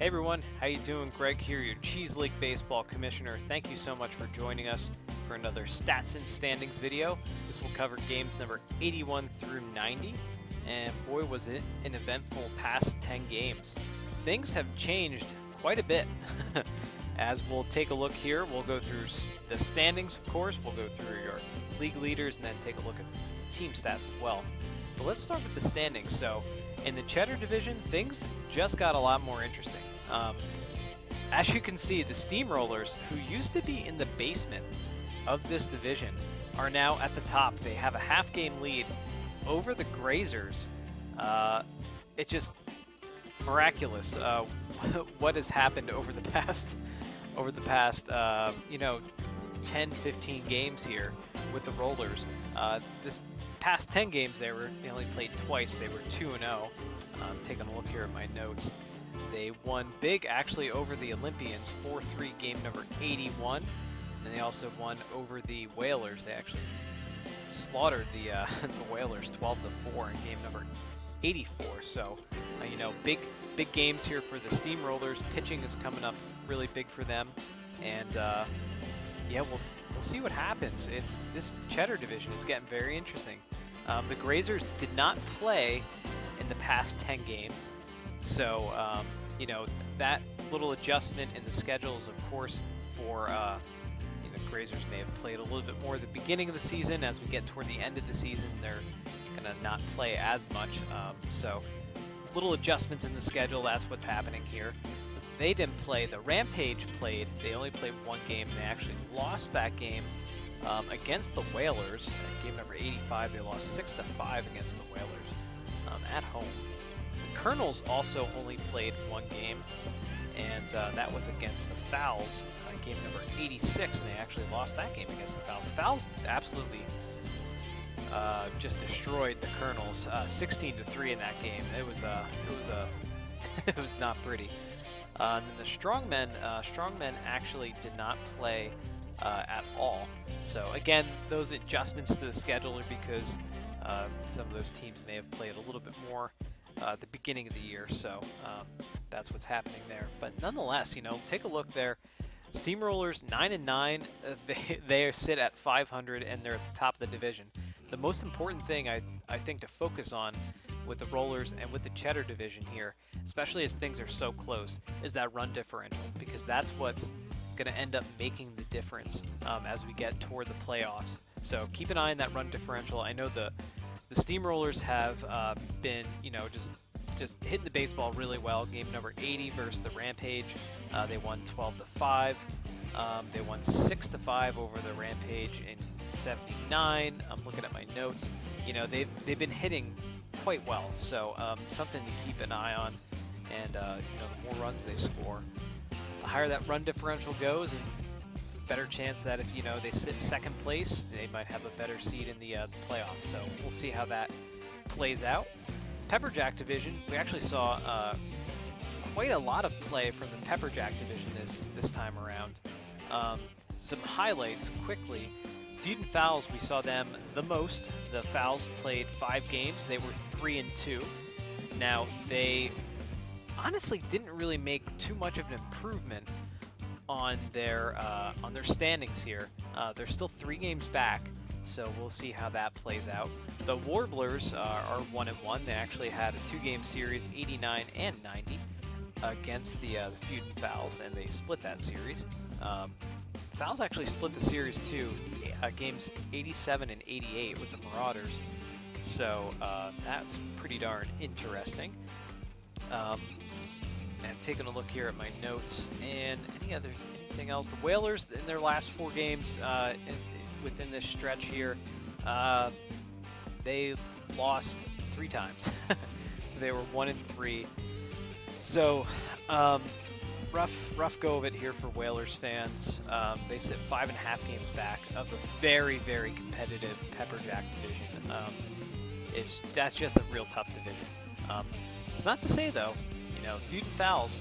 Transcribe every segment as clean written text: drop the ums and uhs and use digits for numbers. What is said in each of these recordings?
Hey everyone, how you doing? Greg here, your Cheese League Baseball Commissioner. Thank you so much for joining us for another Stats and Standings video. This will cover games number 81 through 90, and boy was it an eventful past 10 games. Things have changed quite a bit. As we'll take a look here, we'll go through the standings, of course, we'll go through your league leaders, and then take a look at team stats as well. But let's start with the standings. So, in the Cheddar division, things just got a lot more interesting. As you can see, the Steamrollers, who used to be in the basement of this division, are now at the top. They have a half-game lead over the Grazers. It's just miraculous what has happened over the past 10, 15 games here with the Rollers. This past 10 games, they only played twice. They were 2-0. Taking a look here at my notes. They won big, actually, over the Olympians, 4-3 game number 81. And they also won over the Whalers. They actually slaughtered the Whalers 12-4 in game number 84. So, big games here for the Steamrollers. Pitching is coming up really big for them. And, yeah, we'll see what happens. It's this Cheddar division is getting very interesting. The Grazers did not play in the past 10 games, so that little adjustment in the schedule is, of course, for Grazers may have played a little bit more at the beginning of the season. As we get toward the end of the season, they're gonna not play as much. So little adjustments in the schedule. That's what's happening here. So they didn't play. The Rampage played. They only played one game. And they actually lost that game against the Whalers. In game number 85, they lost 6-5 against the Whalers at home. The Colonels also only played one game, and that was against the Fowls. Game number 86, and they actually lost that game against the Fowls. The Fowls absolutely just destroyed the Colonels, 16-3 in that game. It was it was not pretty. And then the Strongmen actually did not play at all. So again, those adjustments to the schedule are because some of those teams may have played a little bit more at the beginning of the year. So that's what's happening there. But nonetheless, take a look there. Steamrollers 9-9. They sit at 500, and they're at the top of the division. The most important thing I think to focus on with the Rollers and with the Cheddar division here, especially as things are so close, is that run differential, because that's what's going to end up making the difference as we get toward the playoffs. So keep an eye on that run differential. I know the Steamrollers have been, just hitting the baseball really well. Game number 80 versus the Rampage, they won 12-5. They won 6-5 over the Rampage in 79. I'm looking at my notes. They've been hitting quite well, so something to keep an eye on. And the more runs they score, the higher that run differential goes, and better chance that if they sit second place, they might have a better seed in the playoffs. So we'll see how that plays out. Pepperjack division, we actually saw quite a lot of play from the Pepperjack division this time around. Some highlights quickly. Feud and Fowls, we saw them the most. The Fowls played 5 games. They were 3-2. Now, they honestly didn't really make too much of an improvement on their standings here. They're still 3 games back, so we'll see how that plays out. The Warblers are 1-1. They actually had a 2-game series, 89 and 90, against the Feud and Fowls, and they split that series. Fowls actually split the series too, games 87 and 88 with the Marauders. So that's pretty darn interesting. And taking a look here at my notes, and anything else. The Whalers in their last 4 games within this stretch here, they lost 3 times. So they were 1-3. So rough go of it here for Whalers fans. They sit 5.5 games back of a very, very competitive Pepperjack division. That's just a real tough division. It's not to say though, Feud and Fowls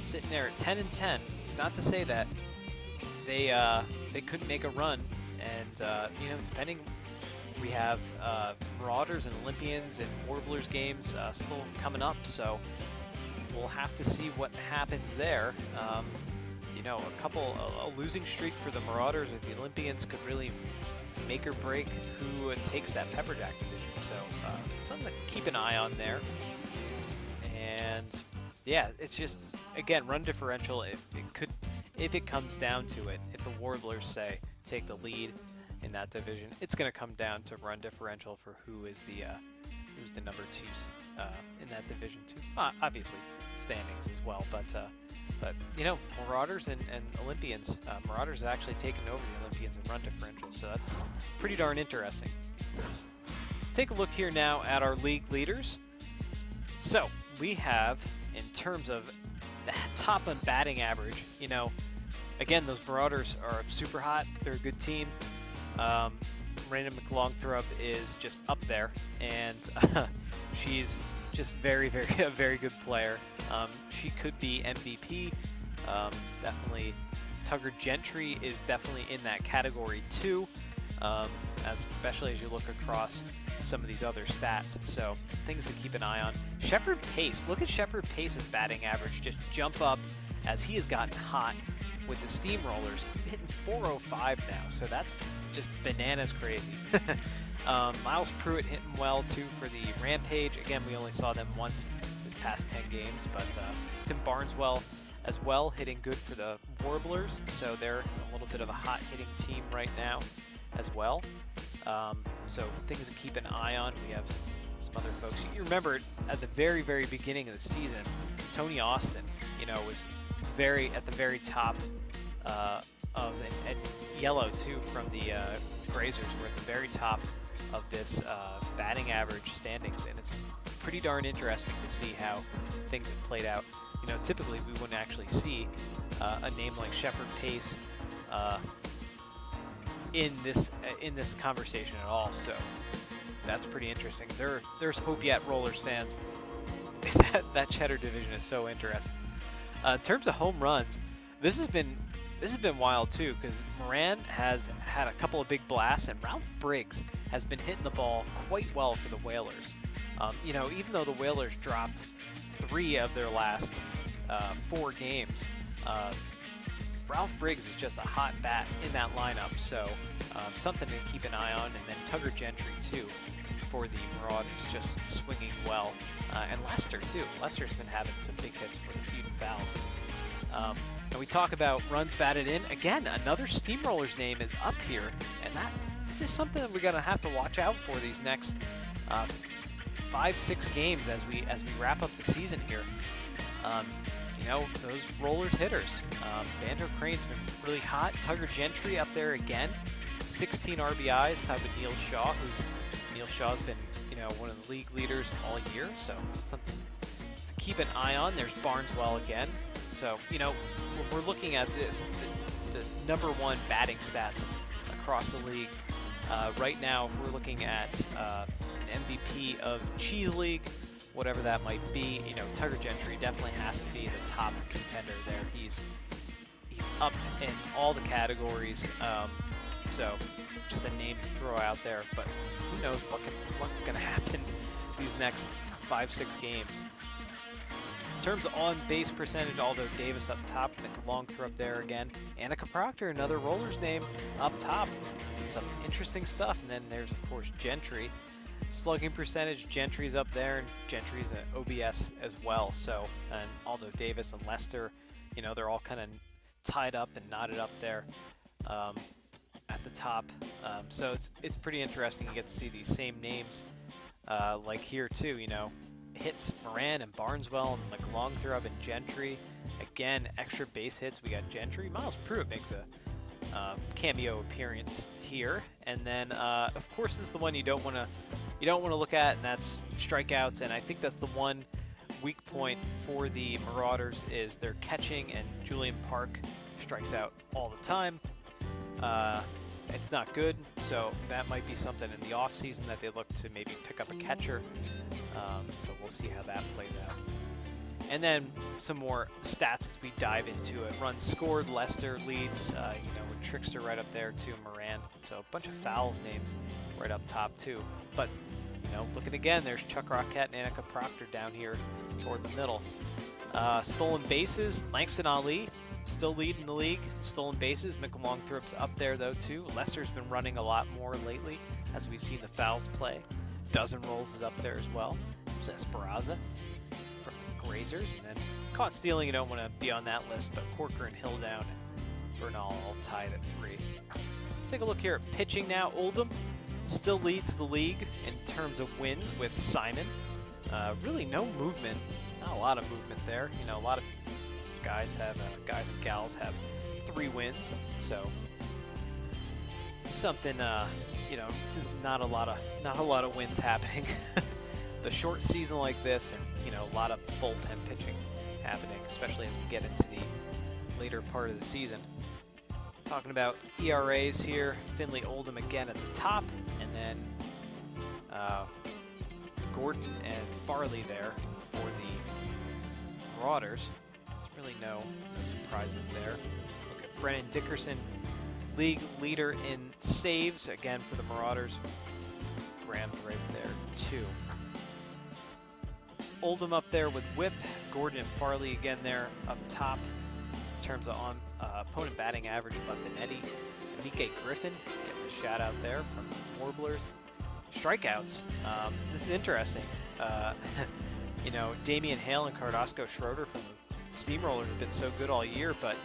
sitting there at 10-10. It's not to say that they couldn't make a run, and depending, we have Marauders and Olympians and Warblers games still coming up, so we'll have to see what happens there. You know, a losing streak for the Marauders or the Olympians could really make or break who takes that Pepperjack division. So something to keep an eye on there. And yeah, it's just, again, run differential. If it comes down to it, if the Warblers say take the lead in that division, it's going to come down to run differential for who's the number 2 in that division too. Obviously standings as well, but you know, Marauders and Olympians. Marauders have actually taken over the Olympians in run differential, so that's pretty darn interesting. Let's take a look here now at our league leaders. So we have, in terms of the top on batting average, you know, again, those Marauders are super hot. They're a good team. Miranda McLongthrup is just up there, and she's just a very good player. She could be MVP. Definitely, Tugger Gentry is definitely in that category too, especially as you look across some of these other stats. So things to keep an eye on. Shepard Pace, look at Shepard Pace's batting average just jump up as he has gotten hot with the Steamrollers, hitting 405 now. So that's just bananas crazy. Miles Pruitt hitting well too for the Rampage. Again, we only saw them once this past 10 games, but Tim Barneswell as well hitting good for the Warblers. So they're a little bit of a hot hitting team right now as well. So things to keep an eye on. We have some other folks. You remember at the very beginning of the season, Tony Austin, you know, was at the very top of and Yellow too from the Grazers were at the very top of this batting average standings, and it's pretty darn interesting to see how things have played out. You know, typically we wouldn't actually see a name like Shepard Pace in this conversation at all. So that's pretty interesting. There's hope yet, Rollers fans. that Cheddar division is so interesting. In terms of home runs, this has been wild too, because Moran has had a couple of big blasts, and Ralph Briggs has been hitting the ball quite well for the Whalers. You know, even though the Whalers dropped 3 of their last 4 games, Ralph Briggs is just a hot bat in that lineup, so something to keep an eye on. And then Tugger Gentry too for the Marauders, just swinging well. And Lester too. Lester's been having some big hits for the feed and fouls. And we talk about runs batted in. Again, another Steamrollers name is up here, and this is something that we're gonna have to watch out for these next 5-6 games as we wrap up the season here. You know, those Rollers hitters. Banjo Crane's been really hot. Tugger Gentry up there again, 16 RBIs, tied with Neil Shaw, Neil Shaw's been, you know, one of the league leaders all year, so something to keep an eye on. There's Barneswell again. So, you know, when we're looking at this, the number 1 batting stats across the league, right now, if we're looking at an MVP of Cheese League, whatever that might be, you know, Tugger Gentry definitely has to be the top contender there. He's up in all the categories, so just a name to throw out there, but who knows what's going to happen these next 5-6 games. In terms of on-base percentage, Aldo Davis up top, McLongthrup there again. Annika Proctor, another Rollers name, up top. Some interesting stuff. And then there's, of course, Gentry. Slugging percentage, Gentry's up there, and Gentry's an OBS as well. So, and Aldo Davis and Lester, you know, they're all kind of tied up and knotted up there at the top. So it's pretty interesting. You get to see these same names like here too, you know. Hits Moran and Barneswell and McLongthrup and Gentry. Again, extra base hits. We got Gentry. Miles Pruitt makes a cameo appearance here, and then of course this is the one you don't want to look at, and that's strikeouts. And I think that's the one weak point for the Marauders is their catching, and Julian Park strikes out all the time. It's not good, so that might be something in the offseason that they look to maybe pick up a catcher. So we'll see how that plays out. And then some more stats as we dive into it. Runs scored, Lester leads, you know, with Trickster right up there too, Moran. So a bunch of fouls names right up top too. But, you know, looking again, there's Chuck Rockett and Annika Proctor down here toward the middle. Stolen bases, Langston Ali still leading the league. Stolen bases, Mikkel Longthrup's up there though too. Lester's been running a lot more lately as we've seen the fouls play. Dozen rolls is up there as well. There's Esperanza from the Grazers, and then caught stealing. You don't want to be on that list, but Corker and Hilldown and Bernal all tied at 3. Let's take a look here at pitching now. Oldham still leads the league in terms of wins with Simon. Really no movement, not a lot of movement there. You know, a lot of guys and gals have 3 wins, so something you know, there's not a lot of wins happening. The short season like this, and you know, a lot of bullpen pitching happening, especially as we get into the later part of the season. Talking about ERAs here, Finley Oldham again at the top, and then Gordon and Farley there for the Marauders. There's really no surprises there. Look at Brennan Dickerson, league leader in saves again for the Marauders. Graham's right there too. Oldham up there with whip, Gordon and Farley again there up top in terms of opponent batting average. But Benetti and Mike Griffin getting a shout out there from the Warblers. Strikeouts. This is interesting. You know, Damian Hale and Cardasco Schroeder from the Steamrollers have been so good all year, but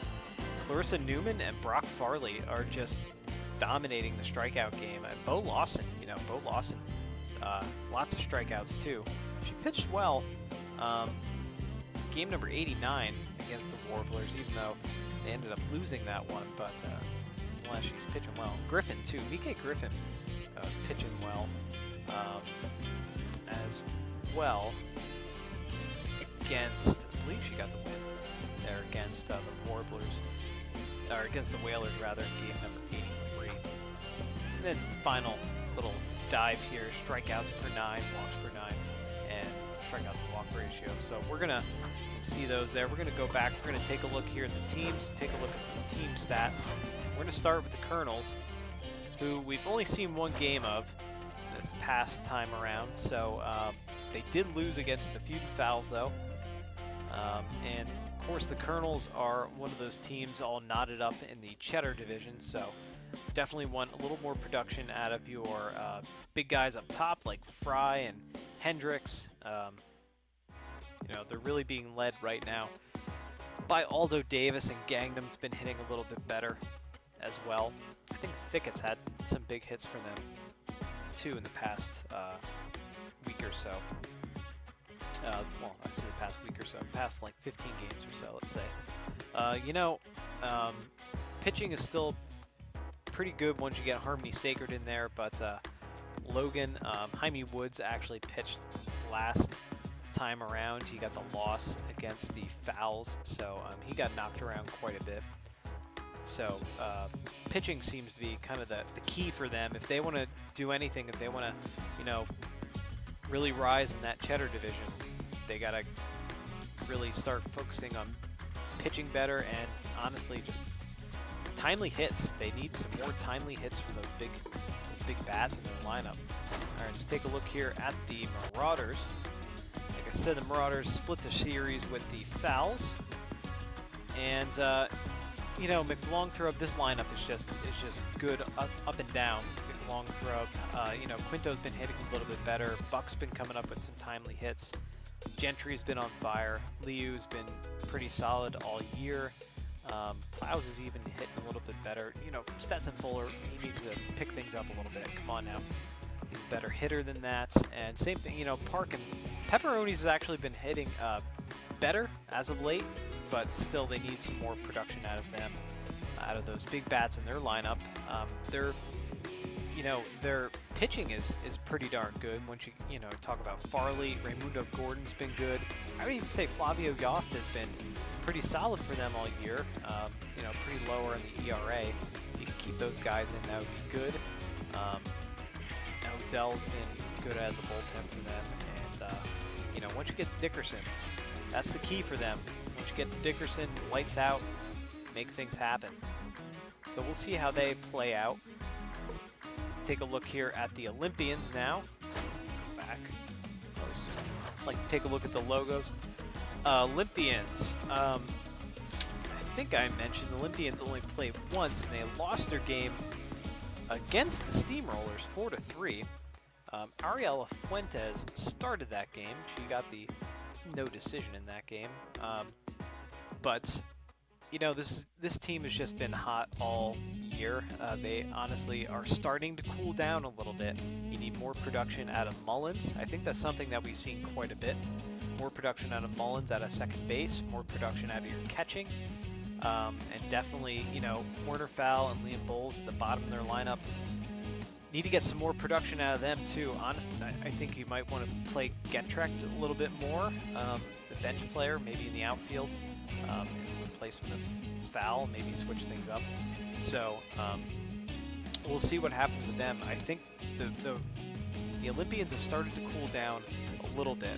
Clarissa Newman and Brock Farley are just dominating the strikeout game. And Bo Lawson, you know, lots of strikeouts too. She pitched well. Game number 89 against the Warblers, even though they ended up losing that one, but nonetheless, she's pitching well. Griffin too. Mike Griffin was pitching well as well against, I believe she got the win there against the Warblers, or against the Whalers rather, in game number 83. And then final little dive here, strikeouts per 9, walks per 9, and strikeout to walk ratio. So we're going to see those there. We're going to go back, we're going to take a look here at the teams, take a look at some team stats. We're going to start with the Colonels, who we've only seen one game of this past time around. So they did lose against the Feud and Fowls though. And of course the Colonels are one of those teams all knotted up in the Cheddar division, so definitely want a little more production out of your big guys up top like Fry and Hendricks. You know, they're really being led right now by Aldo Davis, and Gangnam's been hitting a little bit better as well. I think Thicket's had some big hits for them too in the past week or so. Well, I say the past week or so, past like 15 games or so, let's say. You know, pitching is still pretty good once you get Harmony Sacred in there, but Logan, Jaime Woods actually pitched last time around. He got the loss against the Fowls, so he got knocked around quite a bit. So pitching seems to be kind of the key for them. If they want to do anything, if they want to, you know, really rise in that Cheddar division, they got to really start focusing on pitching better and honestly just timely hits. They need some more timely hits from those big bats in their lineup. All right, let's take a look here at the Marauders. Like I said, the Marauders split the series with the Fowls, and you know, McLongthrow, this lineup is just good up and down. McLongthrow, you know, Quinto's been hitting a little bit better. Buck's been coming up with some timely hits. Gentry's been on fire. Liu's been pretty solid all year. Plows is even hitting a little bit better. You know, Stetson Fuller, he needs to pick things up a little bit. Come on now. He's a better hitter than that. And same thing, you know, Park and Pepperonis has actually been hitting better as of late, but still they need some more production out of them, out of those big bats in their lineup. You know, their pitching is pretty darn good. Once you know, talk about Farley, Raymundo Gordon's been good. I would even say Flavio Yoft has been pretty solid for them all year. You know, pretty lower in the ERA. If you can keep those guys in, that would be good. Odell's been good out of the bullpen for them. And, you know, once you get Dickerson, that's the key for them. Once you get Dickerson, lights out, make things happen. So we'll see how they play out. Let's take a look here at the Olympians now. Go back. Always just like to take a look at the logos. Olympians. I think I mentioned the Olympians only played once, and they lost their game against the Steamrollers 4-3. Ariela Fuentes started that game. She got the no decision in that game. But you know, this team has just been hot all year. They honestly are starting to cool down a little bit. You need more production out of Mullins. I think that's something that we've seen quite a bit. More production out of Mullins at a second base, more production out of your catching, and definitely, you know, Warner Fowl and Liam Bowles at the bottom of their lineup. Need to get some more production out of them too. Honestly, I think you might want to play Getrecht a little bit more, the bench player, maybe in the outfield, in replacement of Fowl, maybe switch things up. So we'll see what happens with them. I think the Olympians have started to cool down a little bit.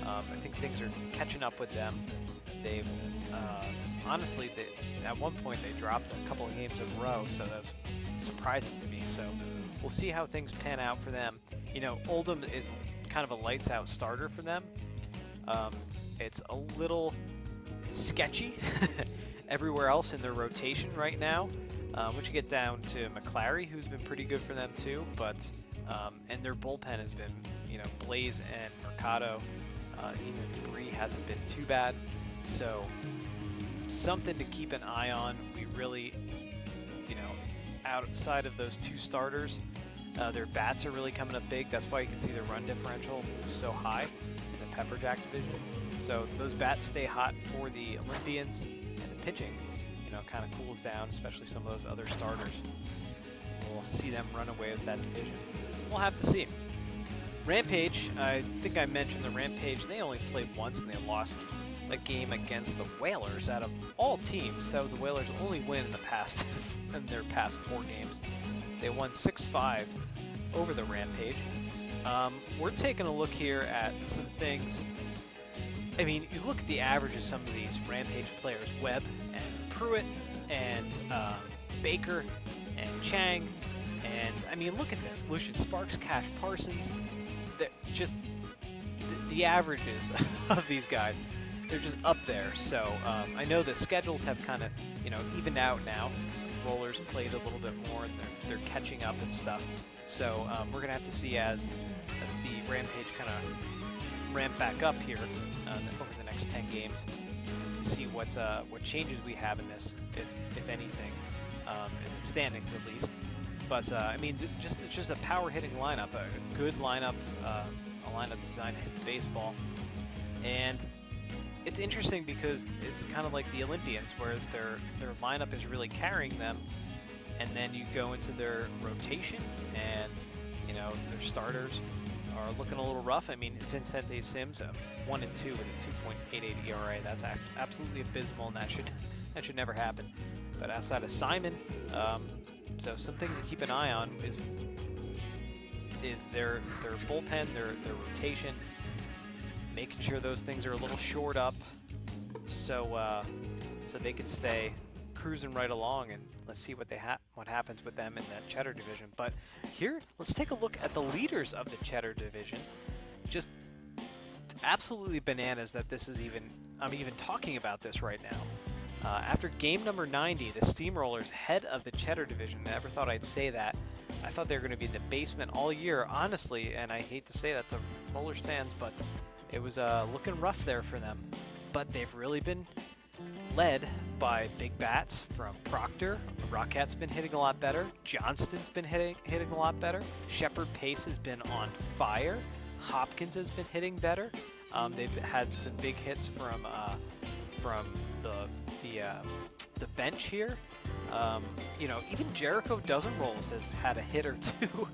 I think things are catching up with them. They've honestly, at one point they dropped a couple of games in a row, so that was surprising to me. So we'll see how things pan out for them. You know, Oldham is kind of a lights-out starter for them. It's a little sketchy everywhere else in their rotation right now. Once you get down to McClary, who's been pretty good for them too, but and their bullpen has been, you know, Blaze and Mercado. Even Bree hasn't been too bad, so something to keep an eye on. We really, you know, outside of those two starters, their bats are really coming up big. That's why you can see their run differential so high in the Pepperjack division. So those bats stay hot for the Olympians, and the pitching, you know, kind of cools down, especially some of those other starters. We'll see them run away with that division. We'll have to see. Rampage, I think I mentioned the Rampage. They only played once, and they lost a game against the Whalers. Out of all teams, that was the Whalers' only win in the past in their past 4 games. They won 6-5 over the Rampage. We're taking a look here at some things. I mean, you look at the average of some of these Rampage players: Webb and Pruitt and Baker and Chang. And I mean, look at this: Lucian Sparks, Cash Parsons. Just the averages of these guys, they're just up there. So I know the schedules have kind of, you know, evened out now. Rollers played a little bit more, and they're catching up and stuff. So we're gonna have to see as the Rampage kind of ramp back up here over the next 10 games. See what changes we have in this, if anything, in the standings at least. But I mean, it's just a power hitting lineup, a good lineup, a lineup designed to hit the baseball. And it's interesting because it's kind of like the Olympians, where their lineup is really carrying them, and then you go into their rotation, and you know, their starters are looking a little rough. I mean, Vincente Sims, 1-2 with a 2.88 ERA. That's absolutely abysmal, and that should never happen. But outside of Simon, so some things to keep an eye on is their bullpen, their rotation, making sure those things are a little shored up, so they can stay cruising right along. And let's see what happens with them in that Cheddar division. But here, let's take a look at the leaders of the Cheddar division. Just absolutely bananas that I'm even talking about this right now. After game number 90, the Steamrollers, head of the Cheddar division. Never thought I'd say that. I thought they were going to be in the basement all year, honestly, and I hate to say that to Rollers fans, but it was looking rough there for them. But they've really been led by big bats from Proctor. Rocket's been hitting a lot better. Johnston's been hitting a lot better. Shepard Pace has been on fire. Hopkins has been hitting better. They've had some big hits from the bench here. You know, even Jericho Dozen Rolls has had a hit or two.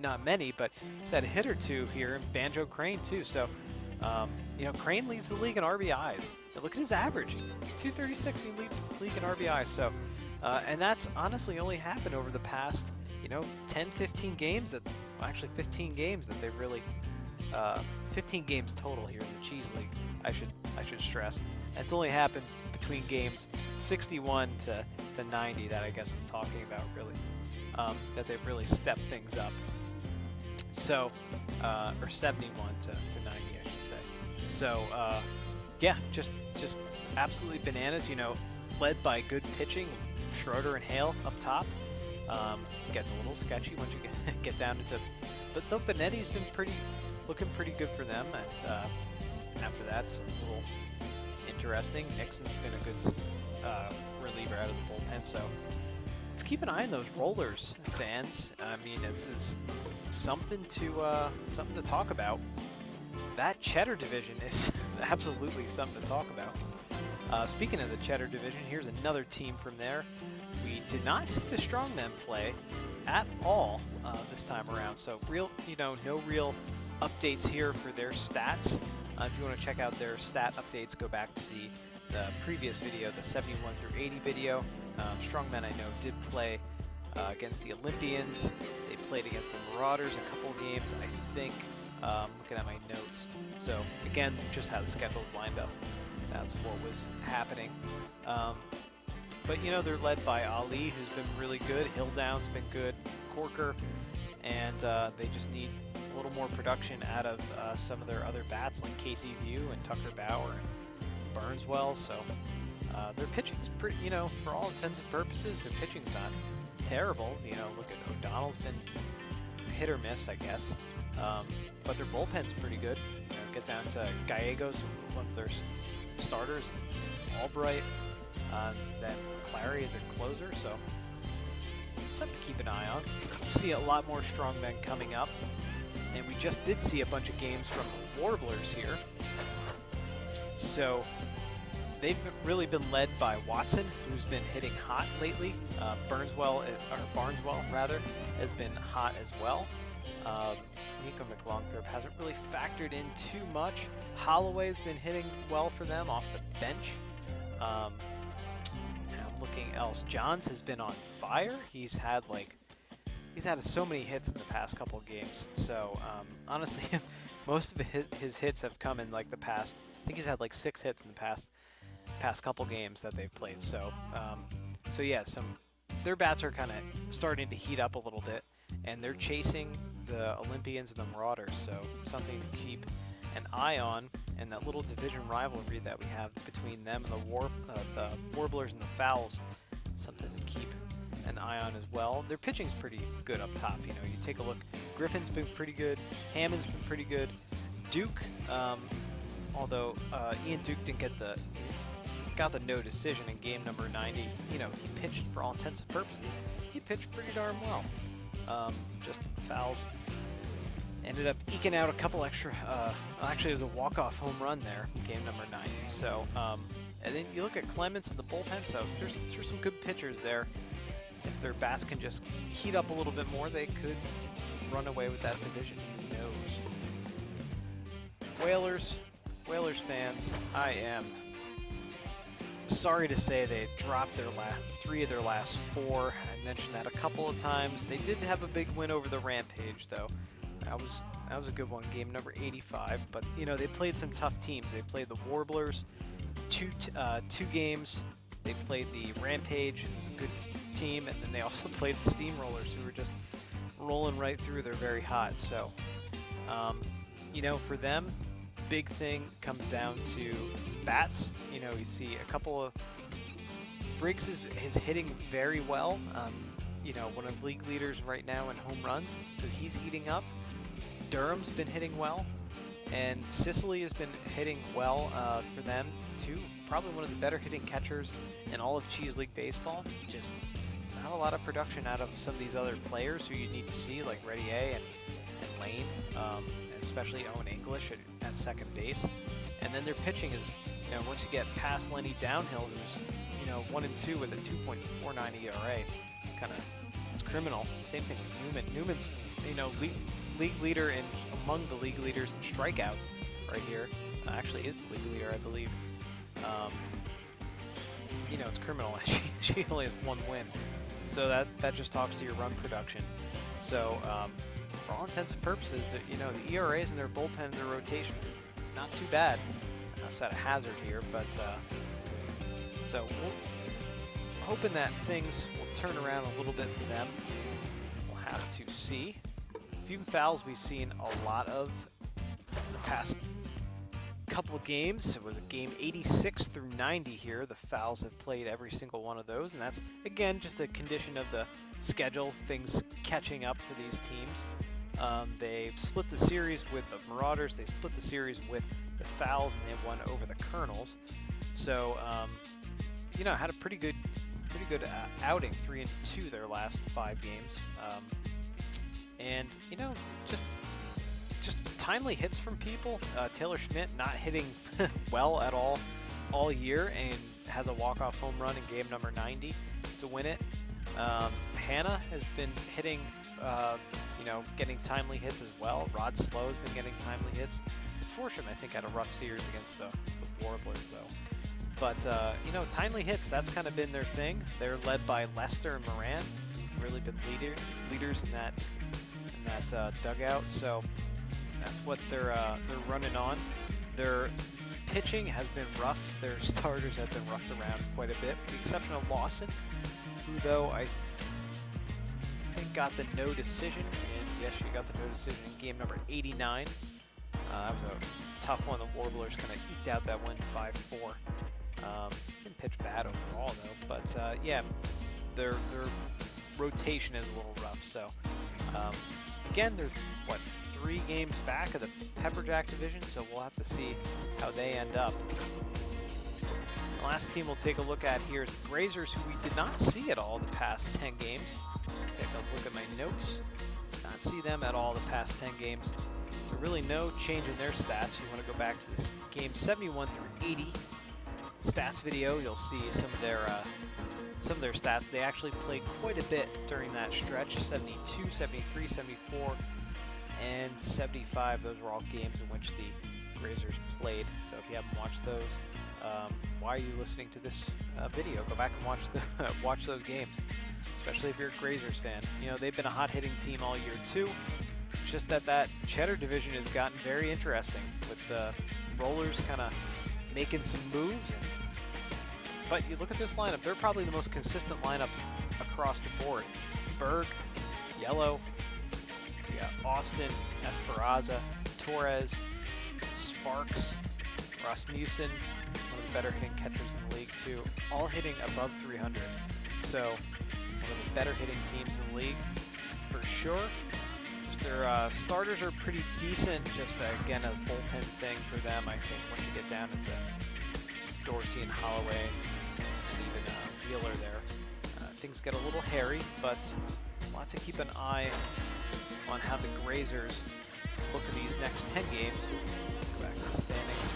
Not many, but he's had a hit or two here. And Banjo Crane too. So, you know, Crane leads the league in RBIs. But look at his average, 236. He leads the league in RBIs. So, and that's honestly only happened over the past, you know, 10, 15 games. Actually 15 games that they've really, 15 games total here in the Cheese League. I should stress. It's only happened between games 61 to 90 that I guess I'm talking about, really, that they've really stepped things up. So, or 71 to 90, I should say. So, Yeah, just absolutely bananas. You know, led by good pitching, Schroeder and Hale up top. Gets a little sketchy once you get down into, but though Benetti's been looking pretty good for them, and after that, it's a little interesting. Nixon's been a good reliever out of the bullpen, so let's keep an eye on those Rollers, fans. I mean, this is something to talk about. That Cheddar division is absolutely something to talk about. Speaking of the Cheddar division, here's another team from there. We did not see the strongmen play at all this time around, so no real updates here for their stats. If you want to check out their stat updates, go back to the previous video, the 71 through 80 video. Strongmen, I know, did play against the Olympians. They played against the Marauders a couple games, I think. Looking at my notes. So again, just how the schedule's lined up. That's what was happening. But you know, they're led by Ali, who's been really good. Hilldown's been good. Corker, and they just need a little more production out of some of their other bats like Casey View and Tucker Bauer and Burnswell. So their pitching's pretty, you know, for all intents and purposes, their pitching's not terrible. You know, look at O'Donnell's been hit or miss, I guess. But their bullpen's pretty good. You know, get down to Gallegos, one of their starters, Albright, then Clary, their closer. So something to keep an eye on. We'll see a lot more strongmen coming up, and we just did see a bunch of games from the Warblers here. So they've really been led by Watson, who's been hitting hot lately. Barneswell rather, has been hot as well. Nico McLongthorpe hasn't really factored in too much. Holloway's been hitting well for them off the bench. And I'm looking else. Johns has been on fire. He's had so many hits in the past couple of games. So honestly, most of his hits have come in like the past. I think he's had like 6 hits in the past couple games that they've played. So yeah, their bats are kind of starting to heat up a little bit, and they're chasing the Olympians and the Marauders, so something to keep an eye on. And that little division rivalry that we have between them and the Warblers and the Fowls, something to keep an eye on as well. Their pitching's pretty good up top. You know, you take a look. Griffin's been pretty good. Hammond's been pretty good. Duke, although Ian Duke didn't got the no decision in game number 90. You know, he pitched for all intents and purposes. He pitched pretty darn well. Just the Fowls ended up eking out a couple extra. Actually, it was a walk-off home run there, game number 90. So, and then you look at Clements in the bullpen. So there's some good pitchers there. If their bats can just heat up a little bit more, they could run away with that division. Who knows? Whalers fans, I am sorry to say they dropped their 3 of their last 4. I mentioned that a couple of times. They did have a big win over the Rampage, though. That was a good one, game number 85. But you know, they played some tough teams. They played the Warblers, two games. They played the Rampage, and it was a good team, and then they also played the Steamrollers, who were just rolling right through. They're very hot. So, you know, for them, big thing comes down to bats. You know, you see a couple of Briggs is hitting very well. You know, one of the league leaders right now in home runs, so he's heating up. Durham's been hitting well, and Sicily has been hitting well for them too. Probably one of the better hitting catchers in all of Cheese League baseball. Just not a lot of production out of some of these other players who you need to see, like Reddy A and Lane, and especially Owen English at second base. And then their pitching is, you know, once you get past Lenny Downhill, who's, you know, 1-2 with a 2.49 ERA, it's criminal. Same thing with Newman. Newman's, you know, league leader among the league leaders in strikeouts right here. Actually is the league leader, I believe. You know, it's criminal. She only has 1 win. So that just talks to your run production. So for all intents and purposes, you know, the ERAs in their bullpen and their rotation is not too bad. I'll set a hazard here, but so we're hoping that things will turn around a little bit for them. We'll have to see. A few fouls we've seen a lot of the past couple of games. It was a game 86 through 90 here. The Fowls have played every single one of those, and that's, again, just a condition of the schedule, things catching up for these teams. They split the series with the Marauders, they split the series with the Fowls, and they won over the Colonels. So, you know, had a pretty good outing, 3-2 their last 5 games. And, you know, just timely hits from people. Taylor Schmidt not hitting well at all year, and has a walk-off home run in game number 90 to win it. Hannah has been hitting, you know, getting timely hits as well. Rod Slow has been getting timely hits. Fortune, I think, had a rough series against the Warblers, though. But, you know, timely hits, that's kind of been their thing. They're led by Lester and Moran, who've really been leaders in that dugout. So that's what they're running on. Their pitching has been rough. Their starters have been roughed around quite a bit, with the exception of Lawson, who, though, I think got the no decision. And yes, she got the no decision in game number 89. That was a tough one. The Warblers kind of eked out that win 5-4. Didn't pitch bad overall, though. But, yeah, their rotation is a little rough. So, again, they're, 3 games back of the Pepperjack division, so we'll have to see how they end up. The last team we'll take a look at here is the Grazers, who we did not see at all the past 10 games. Take a look at my notes. Not see them at all the past 10 games. So really no change in their stats. You want to go back to this game 71 through 80 stats video. You'll see some of their stats. They actually played quite a bit during that stretch. 72, 73, 74, and 75. Those were all games in which the Grazers played. So if you haven't watched those, why are you listening to this video? Go back and watch those games, especially if you're a Grazers fan. You know, they've been a hot-hitting team all year too. It's just that Cheddar division has gotten very interesting, with the Rollers kind of making some moves. But you look at this lineup, they're probably the most consistent lineup across the board. Berg, Yellow, we got Austin, Esperanza, Torres, Sparks, Rasmussen, one of the better hitting catchers in the league too, all hitting above 300. So one of the better hitting teams in the league for sure. Just their starters are pretty decent. Just again, a bullpen thing for them. I think once you get down into Dorsey and Holloway and even Wheeler there, things get a little hairy, but we'll have to keep an eye on how the Grazers look at these next 10 games. Let's go back to the standings.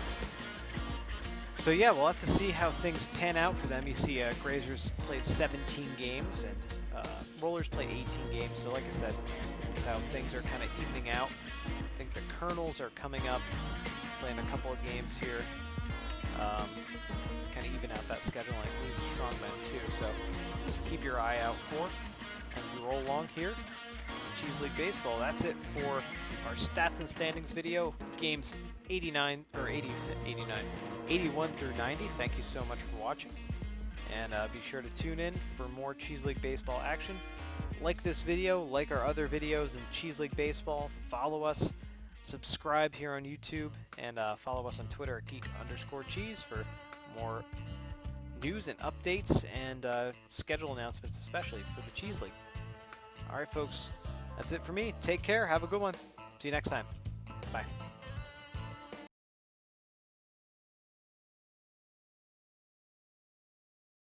So yeah, we'll have to see how things pan out for them. You see Grazers played 17 games and Rollers played 18 games. So like I said, that's how things are kind of evening out. I think the Colonels are coming up, playing a couple of games here. To kind of even out that schedule, and I believe the Strongmen too. So just keep your eye out for as we roll along here. Cheese League Baseball. That's it for our stats and standings video. Games 89 or 89, 81 through 90. Thank you so much for watching, and be sure to tune in for more Cheese League Baseball action. Like this video, like our other videos in Cheese League Baseball. Follow us, subscribe here on YouTube, and follow us on Twitter at geek_cheese for more news and updates and schedule announcements, especially for the Cheese League. All right, folks, that's it for me. Take care. Have a good one. See you next time. Bye.